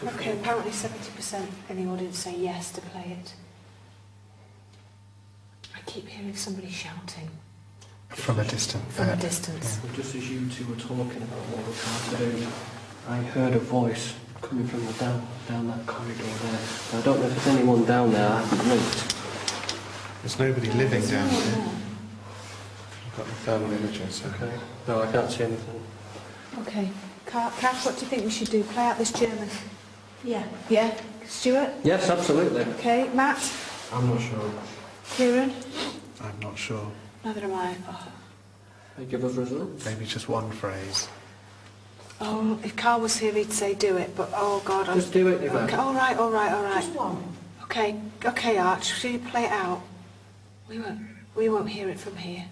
Okay, apparently 70% in the audience say yes to play it. I keep hearing somebody shouting. From a distance. From a distance. Well, just as you two were talking about what we're trying to do, I heard a voice coming from the down that corridor there. I don't know if there's anyone down there. I haven't looked. There's nobody living down here. I've got the thermal images. Okay. No, I can't see anything. Okay. Kath, what do you think we should do? Play out this German? Yeah. Yeah? Stuart? Yes, absolutely. Okay. Matt? I'm not sure. Kieran? I'm not sure. Neither am I. Oh. They give us results? Maybe just one phrase. Oh, if Carl was here, he'd say do it, but oh God. Just do it, Yvette. Okay, all right. Just one. Okay, Arch, should you play it out? We won't hear it from here.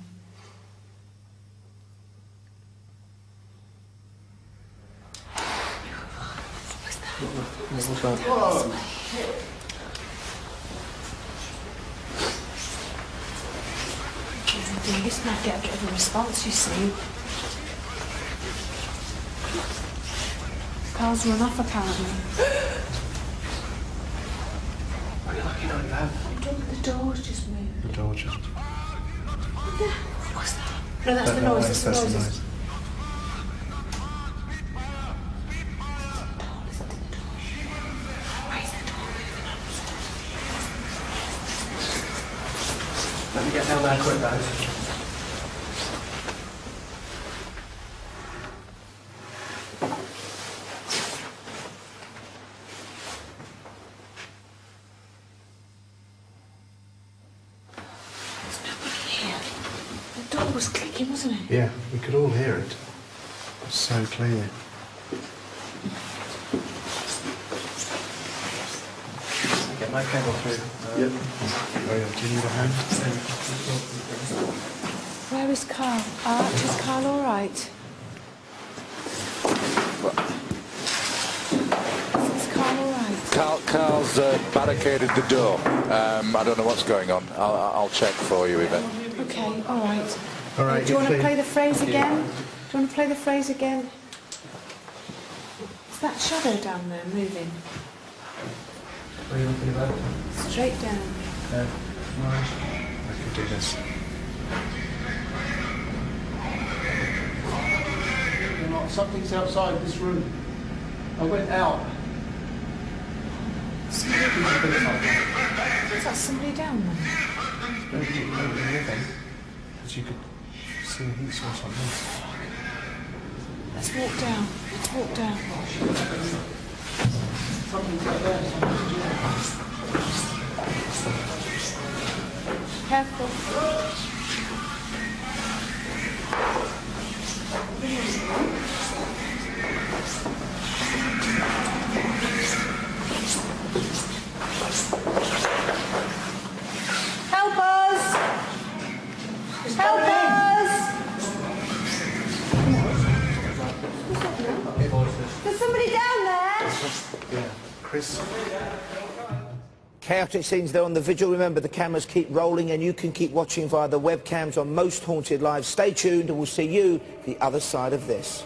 What's that? Whoa. This might get a bit of a response, you see. Carl's run off, apparently. What are you looking at there? The door's just moved. The door just... What's that? No, that's the noise. That's the noises. Let me get down there quick, guys. Was clicking, wasn't it? Yeah, we could all hear it. It was so clear. Get my cable through. Yep. Oh yeah, do you need a hand? Where is Carl? Arch, is Carl all right? Is Carl all right? Carl's barricaded the door. I don't know what's going on. I'll check for you, Yvette. Okay, all right. All right, do you want to play the phrase again? Do you want to play the phrase again? Is that shadow down there moving? Where are you looking about? Straight down. I can do this. You're not. Something's outside this room. I went out. Is that somebody down there? Nobody living. Because you could see a heat source on this. Let's walk down. Let's walk down. Something's out there. Careful. Help us! Help us! There's somebody down there! Yeah, Chris. Chaotic scenes there on the vigil. Remember, the cameras keep rolling and you can keep watching via the webcams on most Haunted Live. Stay tuned and we'll see you the other side of this.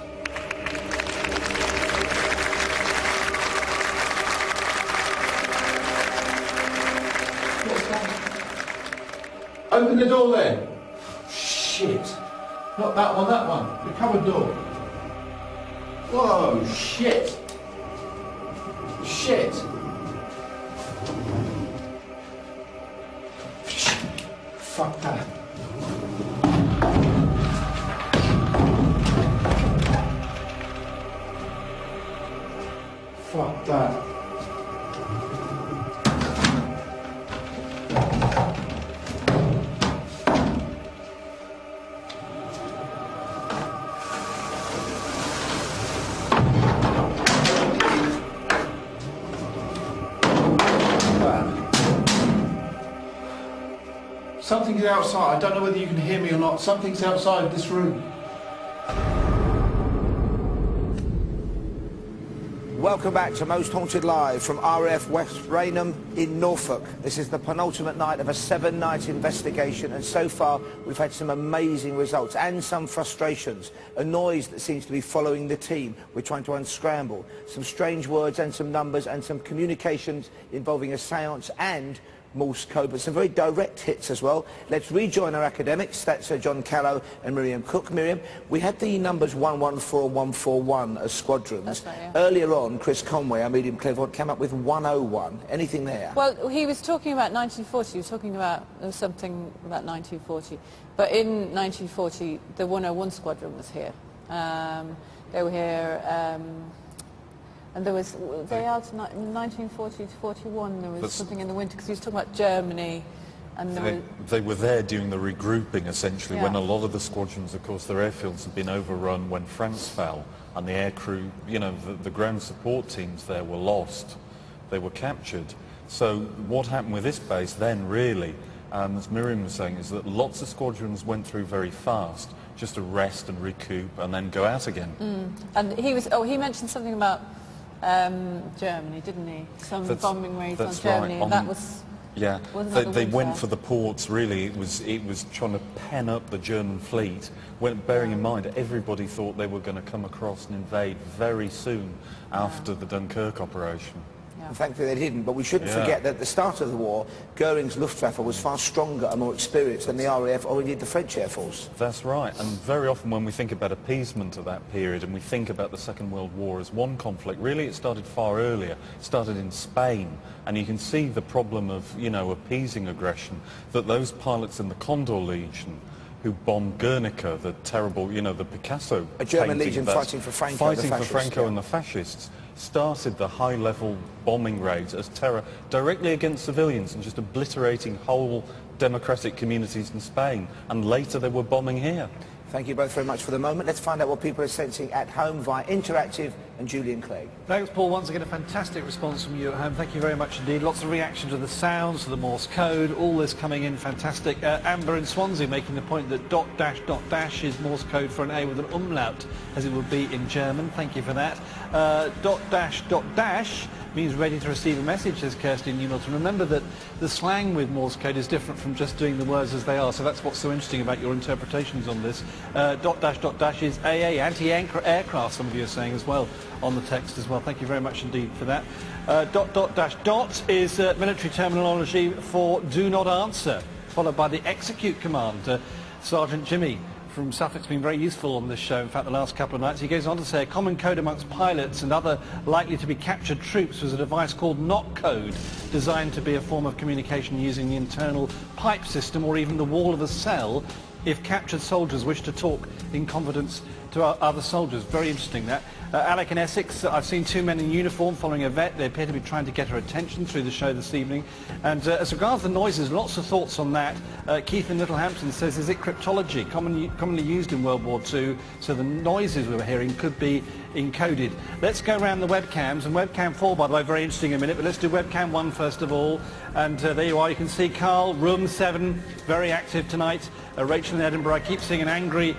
Open the door then. Shit. Not that one, that one. The cupboard door. Whoa, shit. Shit. Fuck that. Fuck that. Something's outside. I don't know whether you can hear me or not. Something's outside this room. Welcome back to Most Haunted Live from RAF West Raynham in Norfolk. This is the penultimate night of a 7-night investigation, and so far we've had some amazing results and some frustrations. A noise that seems to be following the team. We're trying to unscramble some strange words and some numbers and some communications involving a seance and Morse code, but some very direct hits as well. Let's rejoin our academics. That's John Callow and Miriam Cook. Miriam, we had the numbers 114 and 141 as squadrons. That's right, yeah. Earlier on, Chris Conway, our medium clairvoyant, came up with 101. Anything there? Well, he was talking about 1940. He was talking about something about 1940. But in 1940, the 101 squadron was here. They were here. And there was, they out in 1940 to 41, there was something in the winter, because he was talking about Germany, and they were there during the regrouping, essentially, Yeah. when a lot of the squadrons, of course, their airfields had been overrun when France fell, and the aircrew, you know, the ground support teams there were lost. They were captured. So what happened with this base then, really, as Miriam was saying, is that lots of squadrons went through very fast, just to rest and recoup, and then go out again. And he was, he mentioned something about Germany, didn't he? Some bombing raids on Germany, right. and that was... Yeah, wasn't that the they went winter? for the ports, really. It was trying to pen up the German fleet, bearing in mind everybody thought they were going to come across and invade very soon after the Dunkirk operation. And thankfully they didn't, but we shouldn't forget that at the start of the war, Goering's Luftwaffe was far stronger and more experienced than the RAF or indeed the French Air Force. That's right, and very often when we think about appeasement of that period and we think about the Second World War as one conflict, really it started far earlier. It started in Spain, and you can see the problem of, you know, appeasing aggression, that those pilots in the Condor Legion who bombed Guernica, the terrible, you know, the Picasso A German painting legion of that, fighting for Franco, fighting the for fascists, Franco yeah. and the fascists, started the high-level bombing raids as terror directly against civilians and just obliterating whole democratic communities in Spain. And later they were bombing here. Thank you both very much for the moment. Let's find out what people are sensing at home via Interactive and Julian Clegg. Thanks, Paul. Once again, a fantastic response from you at home. Thank you very much indeed. Lots of reaction to the sounds, to the Morse code, all this coming in fantastic. Amber in Swansea making the point that dot dash is Morse code for an A with an umlaut, as it would be in German. Thank you for that. Dot dash means ready to receive a message, says Kirsty Newmilton. Remember that the slang with Morse code is different from just doing the words as they are, so that's what's so interesting about your interpretations on this. Dot dash is AA, anti-aircraft, some of you are saying as well on the text as well. Thank you very much indeed for that. Dot is military terminology for do not answer, followed by the execute command. Sergeant Jimmy from Suffolk's been very useful on this show, in fact the last couple of nights. He goes on to say a common code amongst pilots and other likely to be captured troops was a device called knock code, designed to be a form of communication using the internal pipe system or even the wall of a cell if captured soldiers wish to talk in confidence to other soldiers. Very interesting, that. Alec in Essex, I've seen two men in uniform following Yvette. They appear to be trying to get her attention through the show this evening. And as regards the noises, lots of thoughts on that. Keith in Littlehampton says, is it cryptology, commonly used in World War II, so the noises we were hearing could be encoded? Let's go around the webcams, and webcam 4, by the way, very interesting in a minute, but let's do webcam 1 first of all. And there you are, you can see Carl, room 7, very active tonight. Rachel in Edinburgh, I keep seeing an angry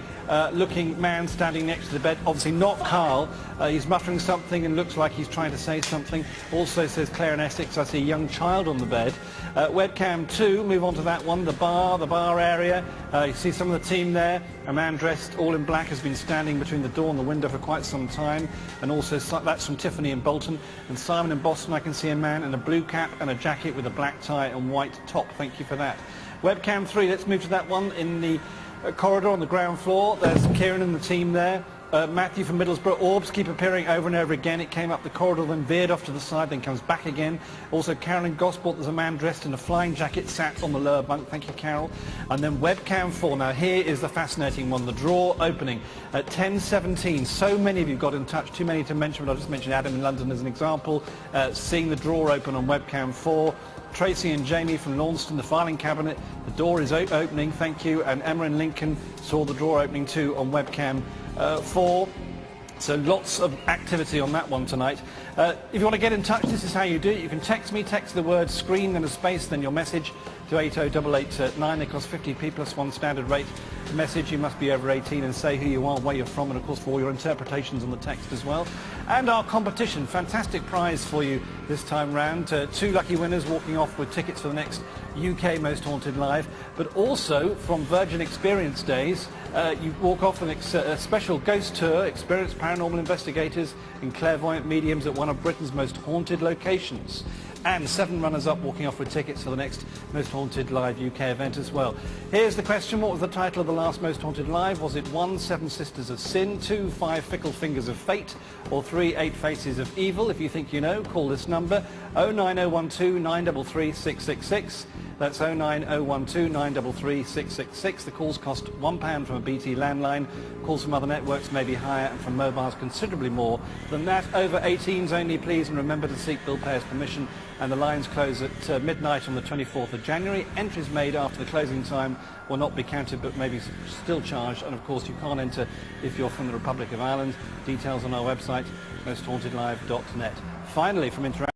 looking man standing next to the bed, obviously not Carl. He's muttering something and looks like he's trying to say something. Also, says Claire in Essex, I see a young child on the bed. Webcam 2, move on to that one, the bar area. You see some of the team there. A man dressed all in black has been standing between the door and the window for quite some time. And also, that's from Tiffany in Bolton. And Simon in Boston, I can see a man in a blue cap and a jacket with a black tie and white top. Thank you for that. Webcam 3, let's move to that one in the corridor on the ground floor. There's Kieran and the team there. Matthew from Middlesbrough. Orbs keep appearing over and over again. It came up the corridor, then veered off to the side, then comes back again. Also, Carolyn Gosport, there's a man dressed in a flying jacket sat on the lower bunk. Thank you, Carol. And then webcam 4. Now, here is the fascinating one, the drawer opening at 10:17. So many of you got in touch, too many to mention, but I'll just mention Adam in London as an example, seeing the drawer open on webcam 4. Tracy and Jamie from Launceston, the filing cabinet, the door is opening, thank you. And Emma in Lincoln saw the drawer opening too on webcam 4. So lots of activity on that one tonight. If you want to get in touch, this is how you do it. You can text me, text the word screen, then a space, then your message to 80889. They cost 50p plus 1 standard rate. a message, you must be over 18 and say who you are, where you're from, and of course for all your interpretations on the text as well. And our competition, fantastic prize for you this time round. 2 lucky winners walking off with tickets for the next UK Most Haunted Live, but also from Virgin Experience Days, you walk off with a special ghost tour, experienced paranormal investigators and clairvoyant mediums at one of Britain's most haunted locations. And 7 runners-up walking off with tickets for the next Most Haunted Live UK event as well. Here's the question: what was the title of the last Most Haunted Live? Was it 1, 7 Sisters of Sin, 2, 5 Fickle Fingers of Fate, or 3, 8 Faces of Evil? If you think you know, call this number, 09012 933 666. That's 09012 933 666. The calls cost £1 from a BT landline. Calls from other networks may be higher, and from mobiles considerably more than that. Over 18s only, please, and remember to seek bill payer's permission. And the lines close at midnight on the 24th of January. Entries made after the closing time will not be counted, but may be still charged. And of course, you can't enter if you're from the Republic of Ireland. Details on our website, mosthauntedlive.net. Finally, from Interact.